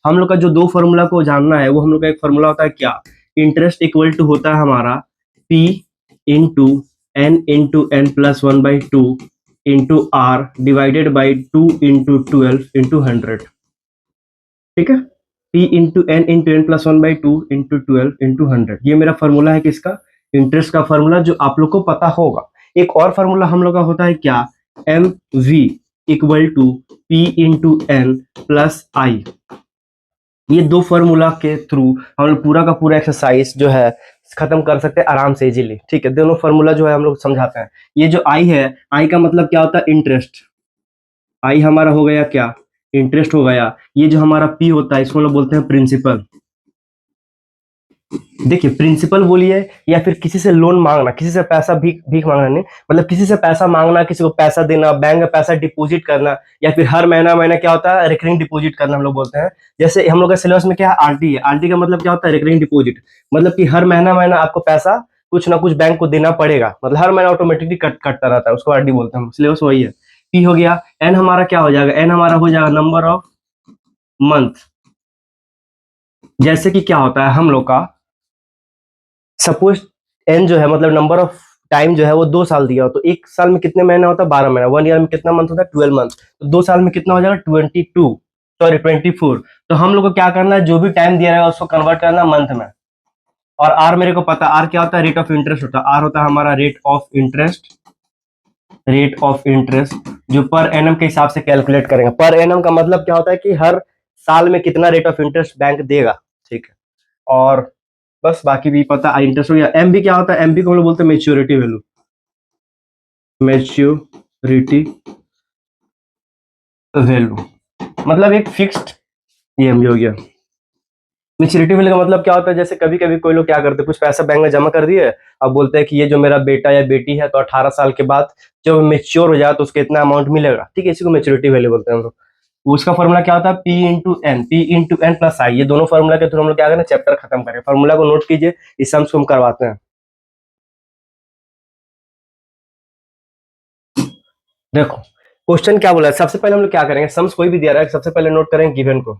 हम लोग का जो दो फार्मूला को जानना है वो हम लोग का एक फार्मूला होता है क्या, इंटरेस्ट इक्वल टू होता है हमारा P into n plus 1/2 into R divided by 2 into 12 into 100। ठीक है, P into n plus 1/2 into 12 into 100, ये मेरा फार्मूला है किसका, इंटरेस्ट का फार्मूला, जो आप लोग को पता होगा। एक और फार्मूला हम लोग का होता है क्या, mv equal to P into n plus I. ये दो फार्मूला के थ्रू हम लोग पूरा का पूरा एक्सरसाइज जो है खत्म कर सकते हैं आराम से इजीली। ठीक है, दोनों फार्मूला जो है हम लोग समझाते हैं। ये जो आई है, आई का मतलब क्या होता है, इंटरेस्ट। आई हमारा हो गया क्या, इंटरेस्ट हो गया। ये जो हमारा पी होता है इसको हम लोग बोलते हैं प्रिंसिपल। देखिए, प्रिंसिपल बोलिए या फिर किसी से लोन मांगना, किसी से पैसा भीख मांगना नहीं, मतलब किसी से पैसा मांगना, किसी को पैसा देना, बैंक में पैसा डिपॉजिट करना, या फिर हर महीना महीना क्या होता है, रिकरिंग डिपॉजिट करना हम लोग बोलते हैं। जैसे हम लोग का सिलेबस में क्या है, आरडी है। आरडी का मतलब क्या होता है, रिकरिंग डिपॉजिट, मतलब कि हर महीना महीना आपको पैसा कुछ ना कुछ बैंक को देना पड़ेगा, मतलब हर महीना ऑटोमेटिकली कटता रहता है, उसको आरडी बोलते हैं। सिलेबस वही है। पी हो गया। एन हमारा क्या हो जाएगा, एन हमारा हो जाएगा नंबर ऑफ मंथ। जैसे कि क्या होता है हम लोग का, सपोज एन जो है मतलब नंबर ऑफ टाइम जो है वो 2 साल दिया हो, तो एक साल में कितने महीना होता है, 12 महीना। 1 ईयर में कितना मंथ होता है, 12 मंथ। तो 2 साल में कितना हो जाएगा, 24। तो हम लोग को क्या करना है, जो भी टाइम दिया रहेगा उसको कन्वर्ट करना मंथ में। और आर मेरे को पता, आर क्या होता है, रेट ऑफ इंटरेस्ट होता है। आर होता है हमारा रेट ऑफ इंटरेस्ट, जो पर एनम के हिसाब से कैलकुलेट करेंगे। पर एनम का मतलब क्या होता है कि हर साल में कितना रेट ऑफ इंटरेस्ट बैंक देगा। ठीक है, और बस बाकी भी पता, इंटरेस्ट हो गया। एम बी क्या होता है, एम बी को हम लोग बोलते हैं मेच्योरिटी वैल्यू, मतलब एक फिक्स्ड। ये एम बी हो गया। मेच्योरिटी वैल्यू का मतलब क्या होता है, जैसे कभी कभी कोई लोग क्या करते हैं, कुछ पैसा बैंक में जमा कर दिए, अब बोलते हैं कि ये जो मेरा बेटा या बेटी है तो 18 साल के बाद जब मेच्योर हो जाए तो उसको इतना अमाउंट मिलेगा। ठीक है, इसी को मेच्योरिटी वैल्यू बोलते हैं हम लोग। उसका फॉर्मूला क्या होता है, P into N plus I. ये दोनों फॉर्मूला के थ्रू हम लोग क्या करें, चैप्टर खत्म करें। फॉर्मूला को नोट कीजिए, इस सम्स को हम करवाते हैं। देखो क्वेश्चन क्या बोला है, सबसे पहले हम लोग क्या करेंगे, सम्स कोई भी दिया रहा है, सबसे पहले नोट करेंगे गिवन को।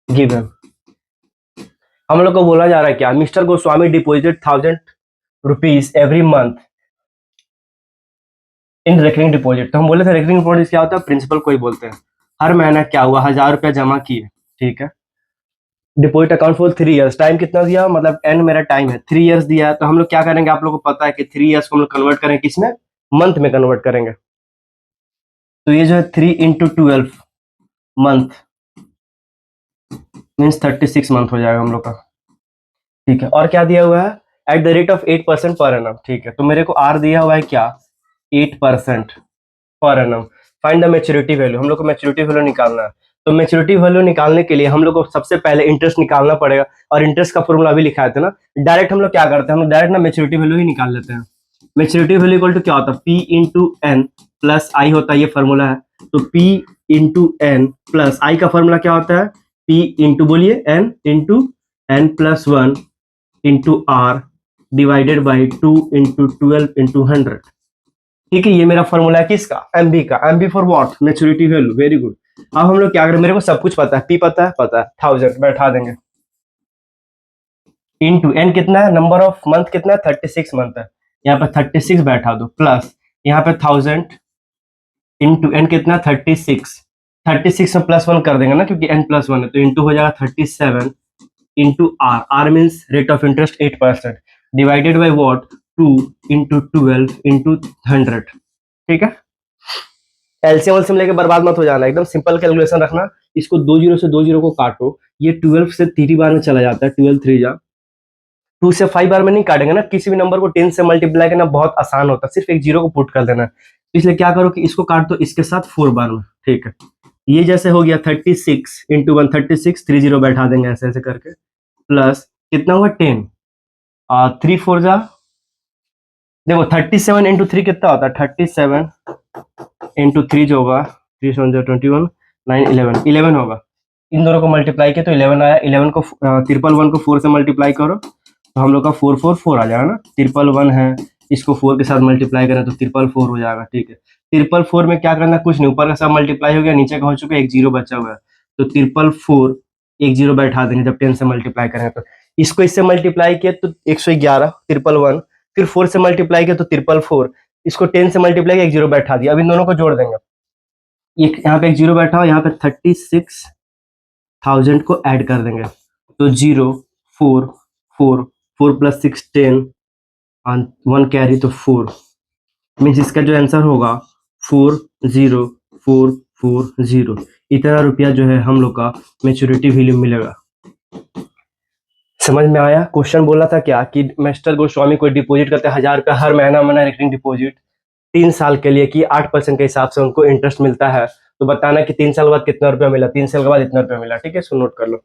गिवन हम लोग को बोला जा रहा है क्या, mister Goswami deposited ₹1000 every month in recurring deposit. तो हम बोले थे रेकरिंग डिपॉजिट क्या होता है, प्रिंसिपल को ही बोलते हैं। हर महीना क्या हुआ, ₹1000 जमा किए। ठीक है, deposit account for 3 years. Time कितना दिया, मतलब एन मेरा टाइम है, 3 इयर्स दिया है। तो हम लोग क्या करेंगे, आप लोगों को पता है कि 3 इयर्स को हम लोग कन्वर्ट करेंगे किसमें, मंथ में कन्वर्ट करेंगे। तो ये जो है 3 इंटू 12 मंथ मीन्स 36 मंथ हो जाएगा हम लोग का। ठीक है, और क्या दिया हुआ है, at the rate of 8% per annum. ठीक है, तो मेरे को आर दिया हुआ है क्या, 8% per annum. Find the maturity value, हम लोग को मैच्योरिटी वैल्यू निकालना है। तो मैच्योरिटी वैल्यू निकालने के लिए हम लोग को सबसे पहले इंटरेस्ट निकालना पड़ेगा, और इंटरेस्ट का फॉर्मूला भी लिखाए थे ना। डायरेक्ट हम लोग क्या करते हैं, हम लोग डायरेक्ट ना मैच्योरिटी वैल्यू ही निकाल लेते हैं। मैच्योरिटी वैल्यू इक्वल टू क्या होता है, P into N plus I होता है, ये फॉर्मूला है। तो P into N plus I का फॉर्मूला क्या होता है, P इंटू बोलिए N into N plus 1 into R divided by 2 into 12 into 100। ठीक है, ये मेरा फॉर्मूला है किसका, एमबी का। MB for what, maturity value. Very good. अब हम लोग क्या करें, मेरे को सब कुछ पता है, पी पता है 1000 बैठा देंगे, इंटू एन कितना है, नंबर ऑफ मंथ कितना है, 36 मंथ है, यहाँ पे 36 बैठा दो, प्लस यहाँ पे 1000 इंटू एन कितना 36 में प्लस 1 कर देंगे ना, क्योंकि एन प्लस 1 है, तो इंटू हो जाएगा 37 into R. R means rate of interest 8% divided by what, 2 into 12 into 100। ठीक है, एलसीएम एलसीएम लेके बर्बाद मत हो जाना, एकदम सिंपल कैलकुलेशन रखना। इसको 2 जीरो से 2 जीरो को काटो, ये 12 से 3 बार में चला जाता है, 12 3 जा 2 से 5 बार में नहीं काटेंगे ना। किसी भी नंबर को 10 से मल्टीप्लाई करना बहुत आसान होता है, सिर्फ एक जीरो को पुट कर देना। इसलिए क्या करो कि इसको काट दो इसके साथ 4 बार में। ठीक है, ये जैसे हो गया 36 इंटू 1 36, 3 जीरो बैठा देंगे ऐसे ऐसे करके, प्लस कितना हुआ 10, 3 4 जा, देखो 37 इंटू 3 कितना होता है, 37 इंटू 3 जो होगा, 3 7 21 9 11 होगा। इन दोनों को मल्टीप्लाई किया तो 11 आया। 11 को 111 को 4 से मल्टीप्लाई करो तो हम लोग का 4 4 4 आ जाएगा ना। 111 है इसको 4 के साथ मल्टीप्लाई करें तो 444 हो जाएगा। ठीक है, 444 में क्या करना, कुछ नहीं, ऊपर का सब मल्टीप्लाई हो गया, नीचे का हो चुका है, एक जीरो बचा हुआ है, तो 444 एक जीरो बैठा देंगे जब 10 से मल्टीप्लाई करेंगे तो। इसको इससे मल्टीप्लाई किया तो 111 111, फिर 4 से मल्टीप्लाई किया तो 444, इसको 10 से मल्टीप्लाई किया, एक जीरो बैठा दिया। अब इन दोनों को जोड़ देंगे, एक यहाँ पे एक जीरो बैठा हो, यहाँ पे 36,000 को ऐड कर देंगे, तो 0 4 4 4 प्लस 6 10 और 1 कैरी तो 4, मीन्स इसका जो आंसर होगा 40440। इतना रुपया जो है हम लोग का मैच्योरिटी वैल्यू मिलेगा। समझ में आया? क्वेश्चन बोला था क्या कि मिस्टर गोस्वामी को डिपॉजिट करते 1000 रुपया हर महीना महीना रिकरिंग डिपॉजिट 3 साल के लिए, कि 8% के हिसाब से उनको इंटरेस्ट मिलता है, तो बताना कि 3 साल बाद कितना रुपया मिला, 3 साल के बाद इतना रुपया मिला। ठीक है, सो नोट कर लो।